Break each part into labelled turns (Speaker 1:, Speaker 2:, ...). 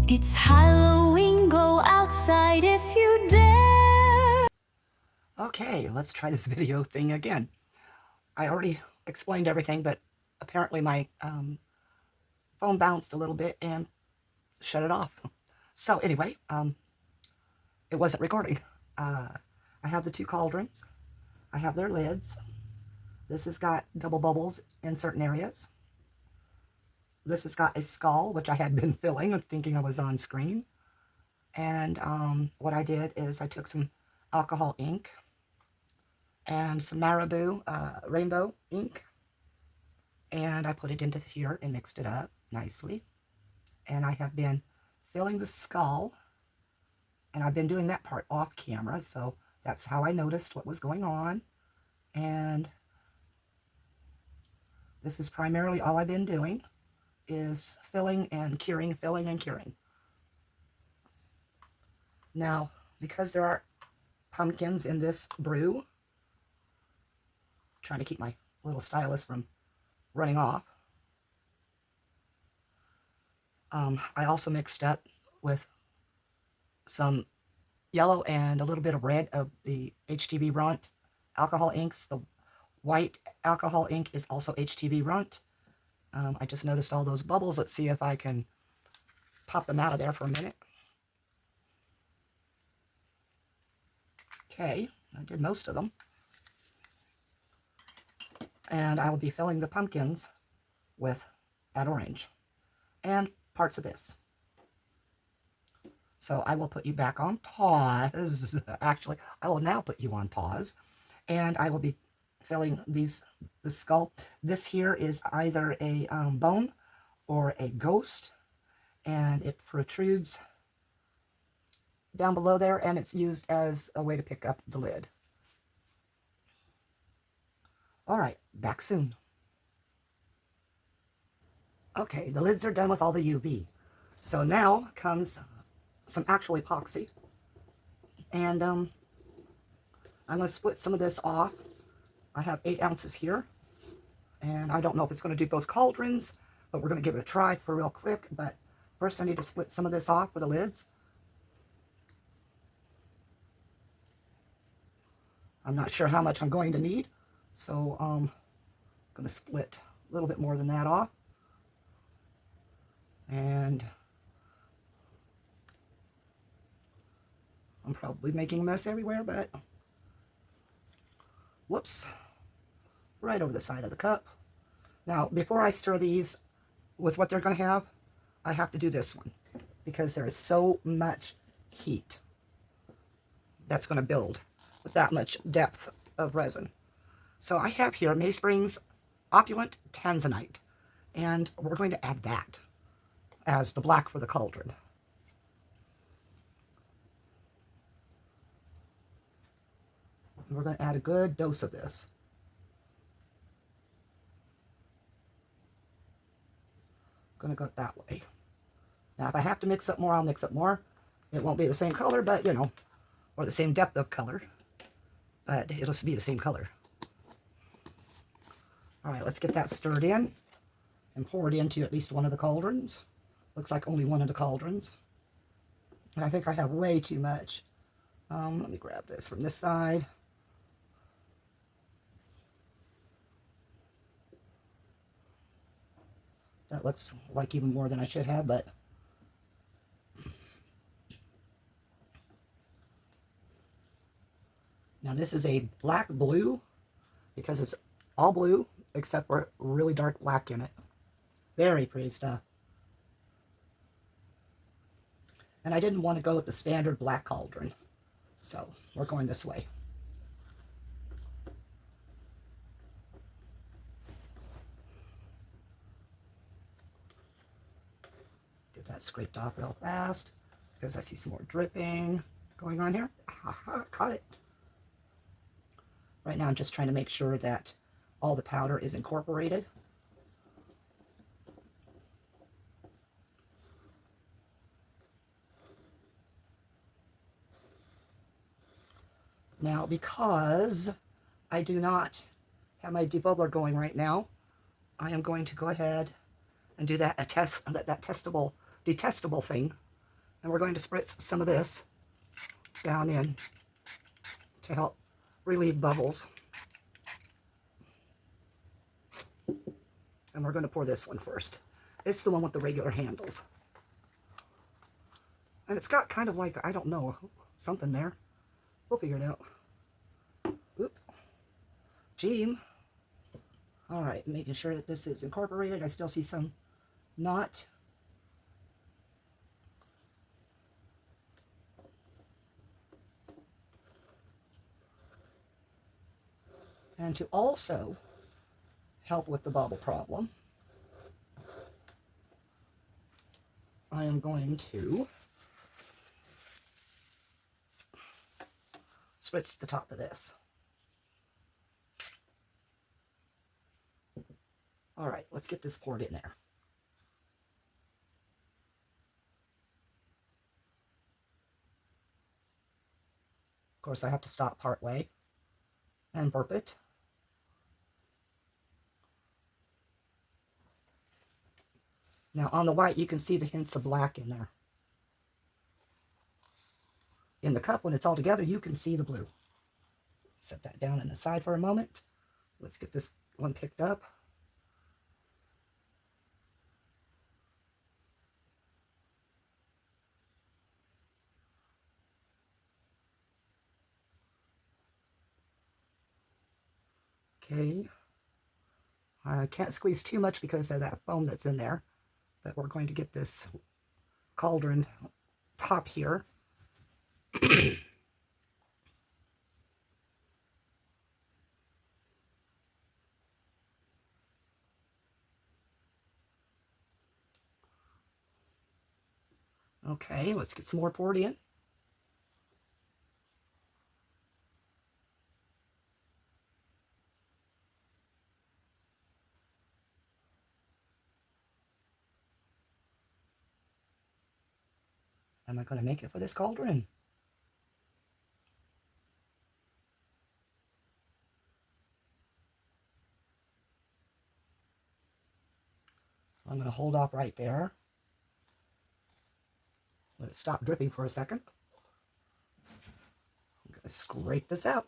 Speaker 1: It's Halloween, go outside if you dare.
Speaker 2: Okay, let's try this video thing again. I already explained everything, but apparently my phone bounced a little bit and shut it off. So anyway, it wasn't recording. I have the two cauldrons. I have their lids. This has got double bubbles in certain areas. This has got a skull, which I had been filling, thinking I was on screen. And what I did is I took some alcohol ink and some Marabou rainbow ink, and I put it into here and mixed it up nicely. And I have been filling the skull, and I've been doing that part off camera, so that's how I noticed what was going on. And this is primarily all I've been doing, is filling and curing, filling and curing. Now, because there are pumpkins in this brew, trying to keep my little stylus from running off, I also mixed up with some yellow and a little bit of red of the HTB Runt alcohol inks. The white alcohol ink is also HTB Runt. I just noticed all those bubbles. Let's see if I can pop them out of there for a minute. Okay, I did most of them. And I will be filling the pumpkins with that orange and parts of this. So I will put you back on pause. Actually, I will now put you on pause, and I will be filling the skull. This here is either a bone or a ghost, and it protrudes down below there, and it's used as a way to pick up the lid. All right, back soon. Okay, the lids are done with all the UV. So now comes some actual epoxy. And I'm going to split some of this off. I have 8 ounces here. And I don't know if it's going to do both cauldrons, but we're going to give it a try for real quick. But first I need to split some of this off for the lids. I'm not sure how much I'm going to need. So I'm going to split a little bit more than that off. And I'm probably making a mess everywhere, but whoops, right over the side of the cup. Now, before I stir these with what they're going to have, I have to do this one because there is so much heat that's going to build with that much depth of resin. So I have here May Springs Opulent Tanzanite, and we're going to add that as the black for the cauldron. And we're going to add a good dose of this. Going to go that way. Now, if I have to mix up more, I'll mix up more. It won't be the same color, but, you know, or the same depth of color, but it'll be the same color. All right, let's get that stirred in and pour it into at least one of the cauldrons. Looks like only one of the cauldrons. And I think I have way too much. Let me grab this from this side. That looks like even more than I should have, but now this is a black blue because it's all blue except for really dark black in it. Very pretty stuff. And I didn't want to go with the standard black cauldron, so we're going this way. Get that scraped off real fast because I see some more dripping going on here. Haha, caught it. Right now I'm just trying to make sure that all the powder is incorporated. Now, because I do not have my debubbler going right now, I am going to go ahead and do that detestable thing And we're going to spritz some of this down in to help relieve bubbles. And we're going to pour this one first. It's the one with the regular handles. And it's got kind of like, I don't know, something there. We'll figure it out. Oop. Gene. All right, making sure that this is incorporated. I still see some not. And to also help with the bubble problem, I am going to spritz the top of this. All right, let's get this poured in there. Of course, I have to stop part way and burp it. Now on the white, you can see the hints of black in there. In the cup, when it's all together, you can see the blue. Set that down in the side for a moment. Let's get this one picked up. Okay. I can't squeeze too much because of that foam that's in there, but we're going to get this cauldron top here. Okay, let's get some more poured in. Am I going to make it for this cauldron? I'm going to hold off right there. Let it stop dripping for a second. I'm going to scrape this out.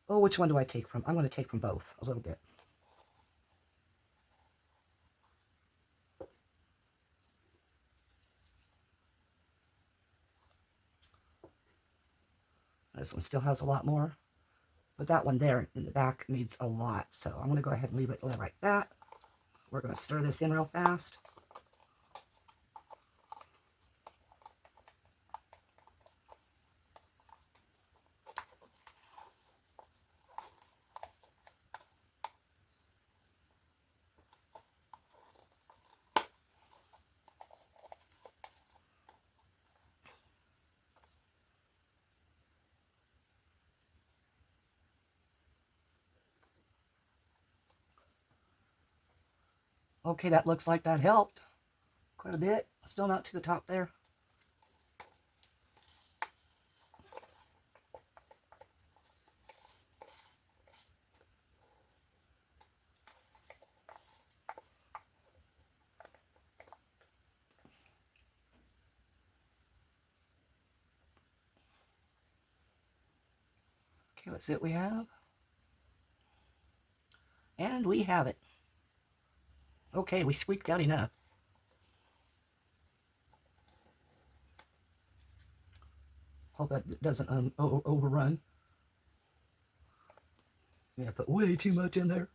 Speaker 2: Oh, which one do I take from? I'm going to take from both a little bit. This one still has a lot more, but that one there in the back needs a lot. So I'm going to go ahead and leave it like that. We're going to stir this in real fast. Okay, that looks like that helped quite a bit. Still not to the top there. Okay, let's see what we have. And we have it. Okay, we squeaked out enough. Hope that doesn't overrun. Yeah, I put way too much in there.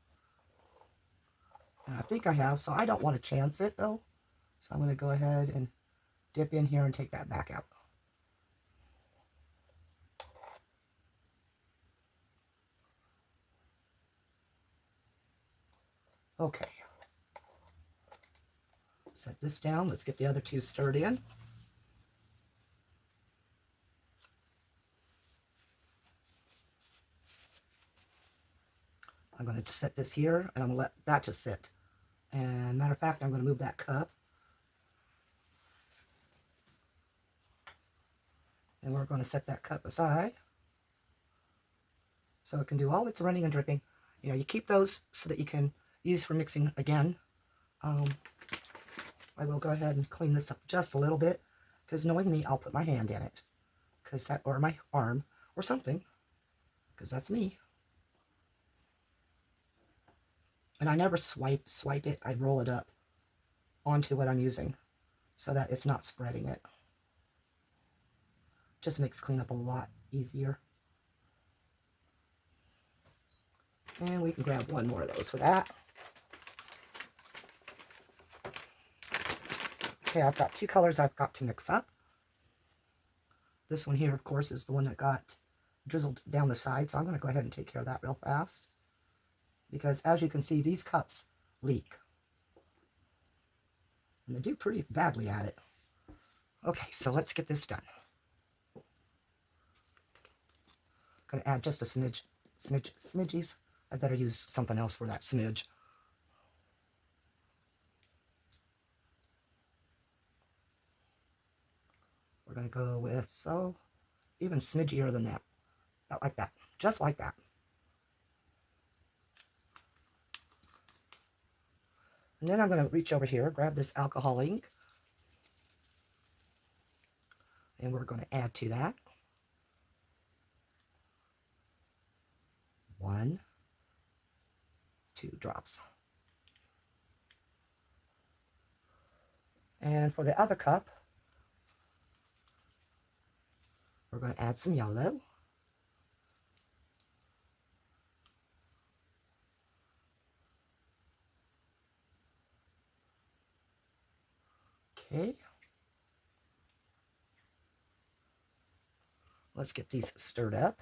Speaker 2: And I think I have, so I don't want to chance it though. So I'm going to go ahead and dip in here and take that back out. Okay. Set this down. Let's get the other two stirred in. I'm going to set this here, and I'm going to let that just sit. And matter of fact, I'm going to move that cup. And we're going to set that cup aside so it can do all its running and dripping. You know, you keep those so that you can use for mixing again. I will go ahead and clean this up just a little bit, because knowing me, I'll put my hand in it, or my arm, or something, because that's me. And I never swipe it, I roll it up onto what I'm using, so that it's not spreading it. Just makes cleanup a lot easier. And we can grab one more of those for that. Okay, I've got two colors I've got to mix up. This one here, of course, is the one that got drizzled down the side, so I'm going to go ahead and take care of that real fast. Because as you can see, these cups leak. And they do pretty badly at it. Okay, so let's get this done. Going to add just a smidgies. I better use something else for that smidge. We're going to go with, even smidgier than that. Not like that. Just like that. And then I'm going to reach over here, grab this alcohol ink. And we're going to add to that 1, 2 drops. And for the other cup, we're going to add some yellow. Okay. Let's get these stirred up.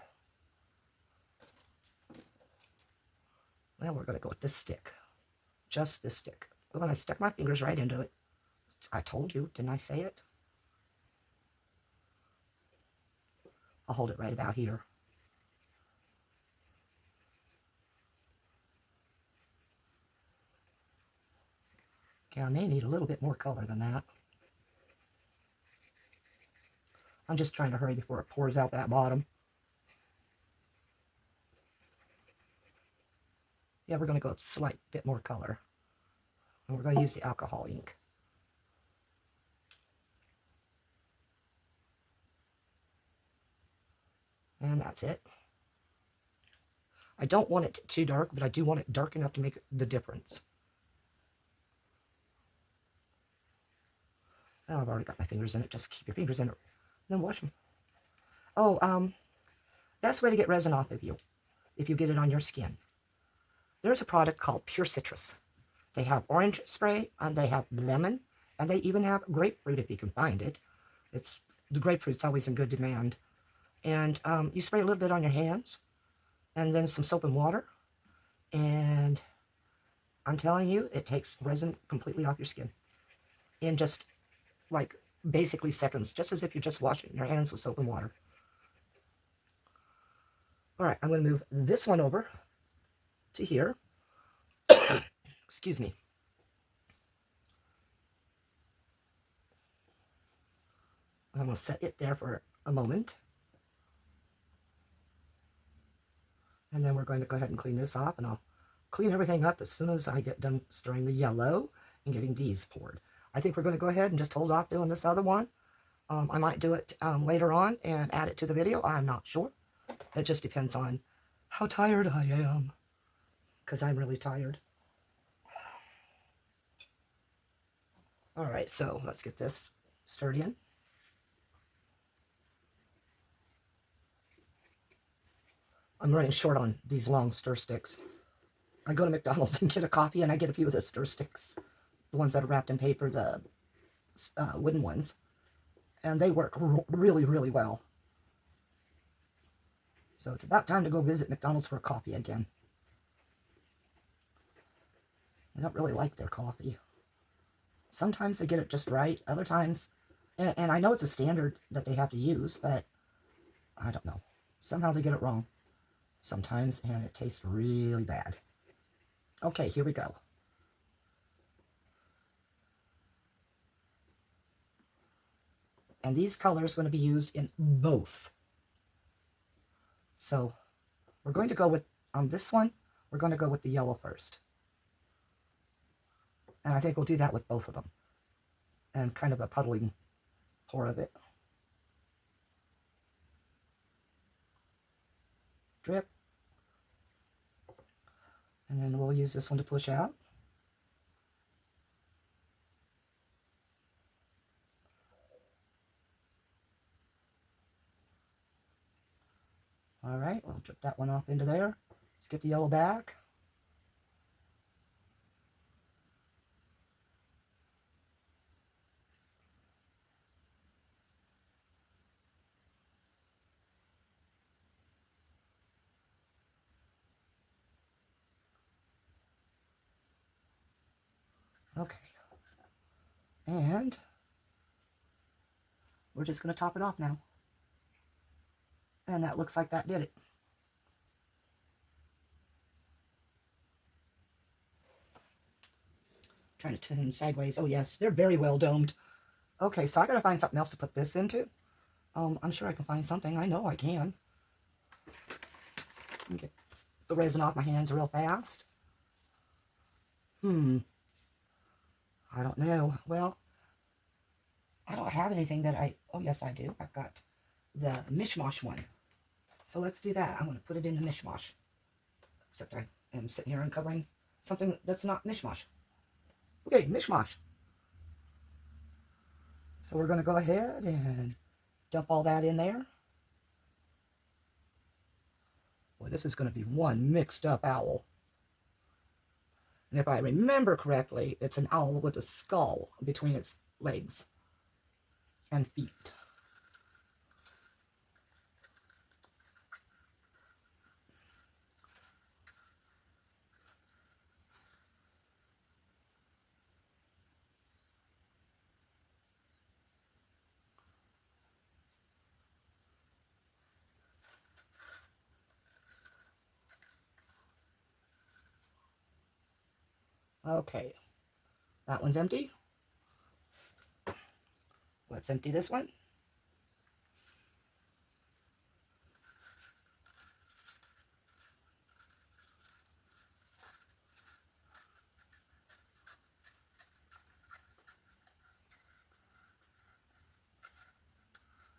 Speaker 2: Well, we're going to go with this stick. Just this stick. When I stuck my fingers right into it, I told you, didn't I say it? I'll hold it right about here. Okay, I may need a little bit more color than that. I'm just trying to hurry before it pours out that bottom. Yeah, we're going to go with a slight bit more color. And we're going to use the alcohol ink. And that's it. I don't want it too dark, but I do want it dark enough to make the difference. Oh, I've already got my fingers in it. Just keep your fingers in it. Then wash them. Oh, best way to get resin off of you, if you get it on your skin. There's a product called Pure Citrus. They have orange spray, and they have lemon, and they even have grapefruit if you can find it. The grapefruit's always in good demand. And you spray a little bit on your hands, and then some soap and water, and I'm telling you, it takes resin completely off your skin in just like basically seconds, just as if you're just washing your hands with soap and water. All right, I'm going to move this one over to here. Excuse me. I'm going to set it there for a moment. And then we're going to go ahead and clean this off, and I'll clean everything up as soon as I get done stirring the yellow and getting these poured. I think we're going to go ahead and just hold off doing this other one. I might do it later on and add it to the video. I'm not sure. It just depends on how tired I am, because I'm really tired. All right, so let's get this stirred in. I'm running short on these long stir sticks. I go to McDonald's and get a coffee, and I get a few of the stir sticks, the ones that are wrapped in paper, the wooden ones, and they work really, really well. So it's about time to go visit McDonald's for a coffee again. I don't really like their coffee. Sometimes they get it just right, other times, and I know it's a standard that they have to use, but I don't know. Somehow they get it wrong sometimes, and it tastes really bad. Okay, here we go. And these colors are going to be used in both. So we're going to go with, on this one, we're going to go with the yellow first. And I think we'll do that with both of them. and kind of a puddling pour of it. Drip. And then we'll use this one to push out. All right, we'll drip that one off into there. Let's get the yellow back. Okay. And we're just going to top it off now. And that looks like that did it. Trying to turn them sideways. Oh yes, they're very well domed. Okay, so I gotta find something else to put this into. I'm sure I can find something. I know I can. Get the resin off my hands real fast. I don't know. Well, I don't have anything that oh yes I do. I've got the mishmash one. So let's do that. I'm going to put it in the mishmash. Except I am sitting here uncovering something that's not mishmash. Okay, mishmash. So we're going to go ahead and dump all that in there. Boy, this is going to be one mixed up owl. And if I remember correctly, it's an owl with a skull between its legs and feet. Okay, that one's empty. Let's empty this one.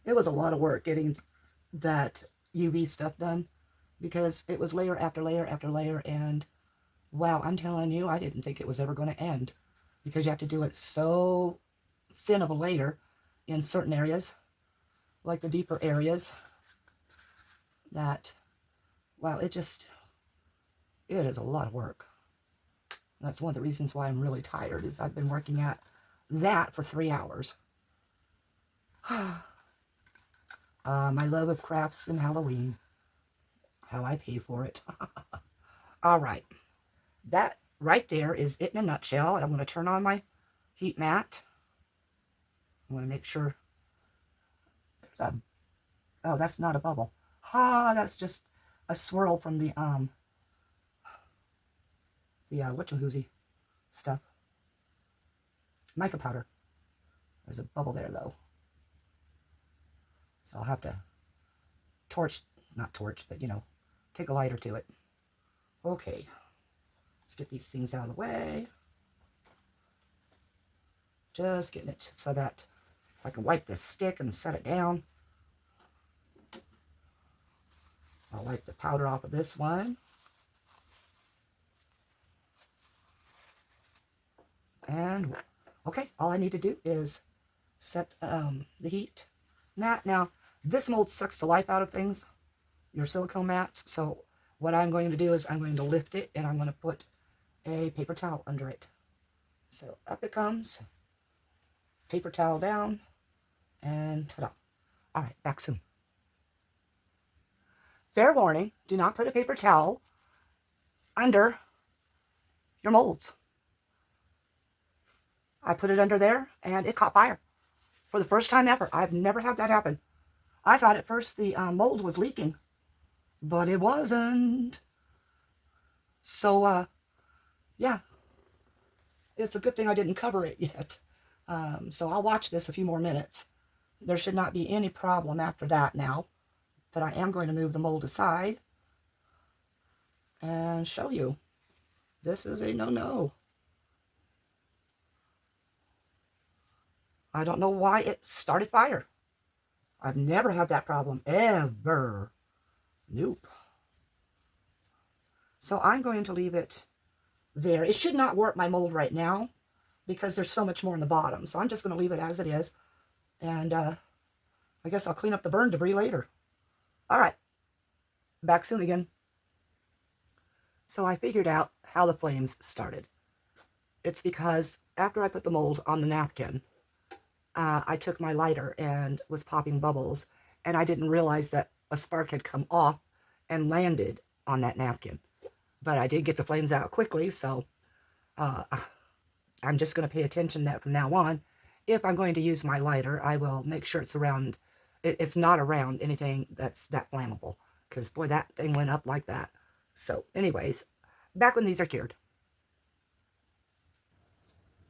Speaker 2: It was a lot of work getting that UV stuff done because it was layer after layer after layer, and wow, I'm telling you, I didn't think it was ever going to end because you have to do it so thin of a layer in certain areas, like the deeper areas, that, wow, it is a lot of work. That's one of the reasons why I'm really tired, is I've been working at that for 3 hours. My love of crafts and Halloween. How I pay for it. All right. That right there is it in a nutshell. I'm going to turn on my heat mat. I'm going to make sure there's a... Oh, that's not a bubble. That's just a swirl from the whatchamahoozy stuff. Mica powder. There's a bubble there, though. So I'll have to not torch, but, take a lighter to it. Okay. Let's get these things out of the way. Just getting it so that I can wipe this stick and set it down. I'll wipe the powder off of this one. And, okay, all I need to do is set the heat mat. Now, this mold sucks the life out of things, your silicone mats. So what I'm going to do is I'm going to lift it and I'm going to put a paper towel under it. So up it comes, paper towel down, and ta-da. All right, back soon. Fair warning, do not put a paper towel under your molds. I put it under there and it caught fire for the first time ever. I've never had that happen. I thought at first the mold was leaking, but it wasn't. So, yeah, it's a good thing I didn't cover it yet. So I'll watch this a few more minutes. There should not be any problem after that now, but I am going to move the mold aside and show you. This is a no-no. I don't know why it started fire. I've never had that problem, ever. Nope. So I'm going to leave it there. It should not warp my mold right now because there's so much more in the bottom. So I'm just going to leave it as it is. And I guess I'll clean up the burn debris later. All right. Back soon again. So I figured out how the flames started. It's because after I put the mold on the napkin, I took my lighter and was popping bubbles, and I didn't realize that a spark had come off and landed on that napkin. But I did get the flames out quickly, so I'm just going to pay attention that from now on. If I'm going to use my lighter, I will make sure it's around, it's not around anything that's that flammable, because boy, that thing went up like that. So anyways, back when these are cured.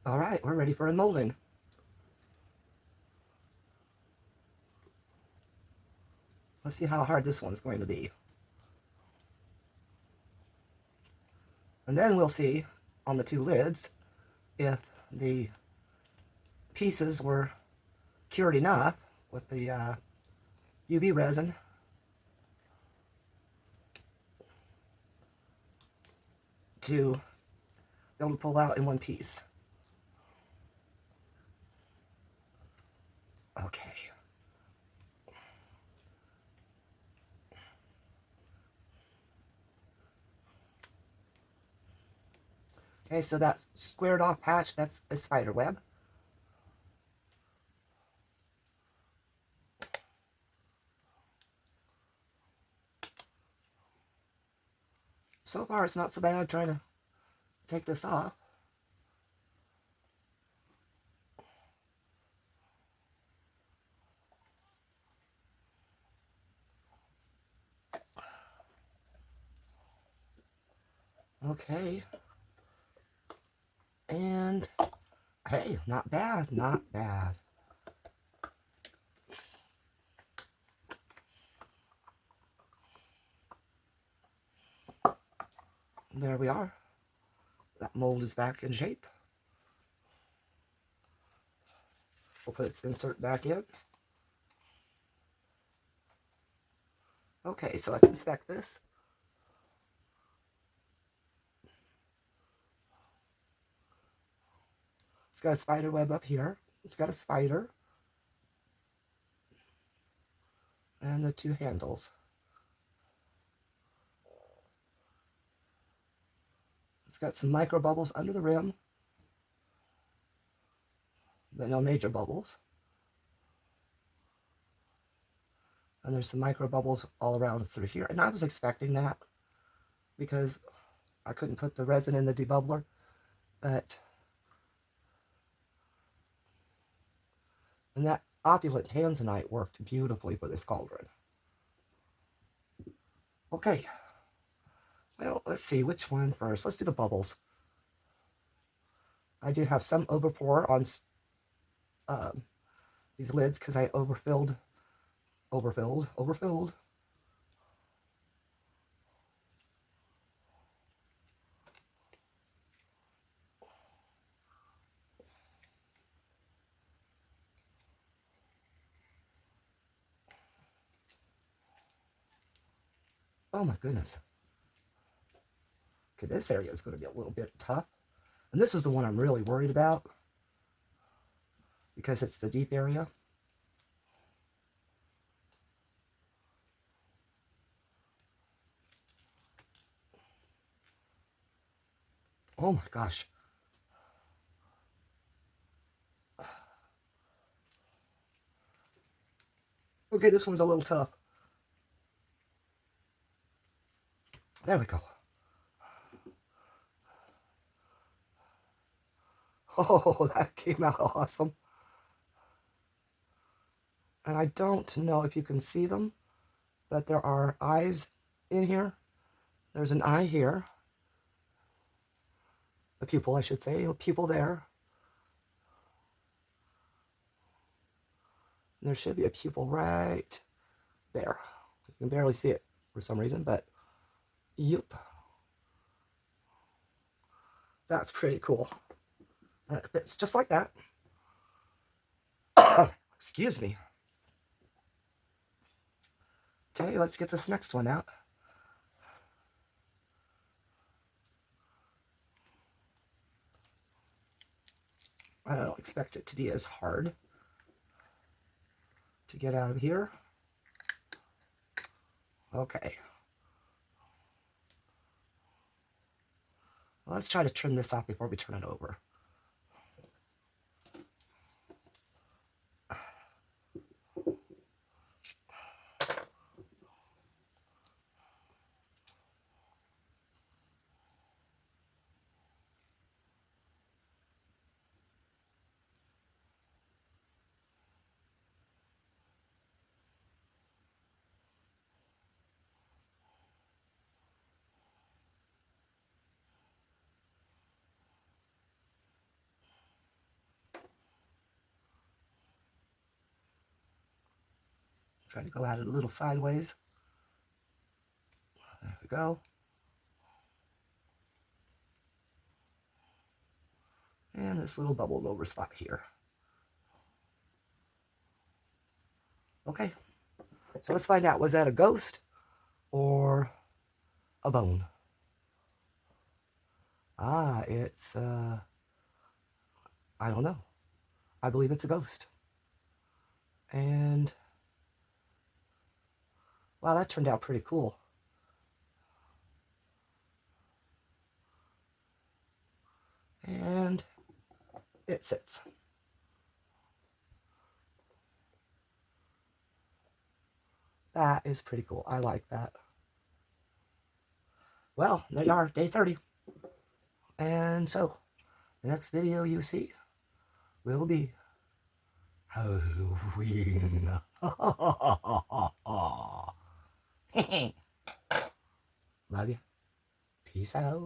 Speaker 2: All right, we're ready for unmolding. Let's see how hard this one's going to be. And then we'll see on the two lids if the pieces were cured enough with the UV resin to be able to pull out in one piece. Okay. Okay, so that squared off patch, that's a spider web. So far, it's not so bad trying to take this off. Okay. And, hey, not bad, not bad. There we are. That mold is back in shape. We'll put its insert back in. Okay, so let's inspect this. It's got a spider web up here. It's got a spider. And the two handles. It's got some micro bubbles under the rim, but no major bubbles. And there's some micro bubbles all around through here. And I was expecting that because I couldn't put the resin in the debubbler, but and that opulent tanzanite worked beautifully for this cauldron. Okay, well, let's see which one first. Let's do the bubbles. I do have some overpour on these lids because I overfilled. Oh my goodness. Okay, this area is going to be a little bit tough. And this is the one I'm really worried about because it's the deep area. Oh my gosh. Okay, this one's a little tough. There we go. Oh, that came out awesome. And I don't know if you can see them, but there are eyes in here. There's an eye here. A pupil, I should say. A pupil there. There should be a pupil right there. You can barely see it for some reason, but yep. That's pretty cool. It fits just like that. Excuse me. Okay, let's get this next one out. I don't expect it to be as hard to get out of here. Okay. Well, let's try to trim this off before we turn it over. Try to go at it a little sideways. There we go. And this little bubbled over spot here. Okay, so let's find out, was that a ghost or a bone? Ah, it's, I don't know. I believe it's a ghost. And, wow, that turned out pretty cool. And it sits. That is pretty cool. I like that. Well, there you are, day 30. And so, the next video you see will be Halloween. Love you. Peace out.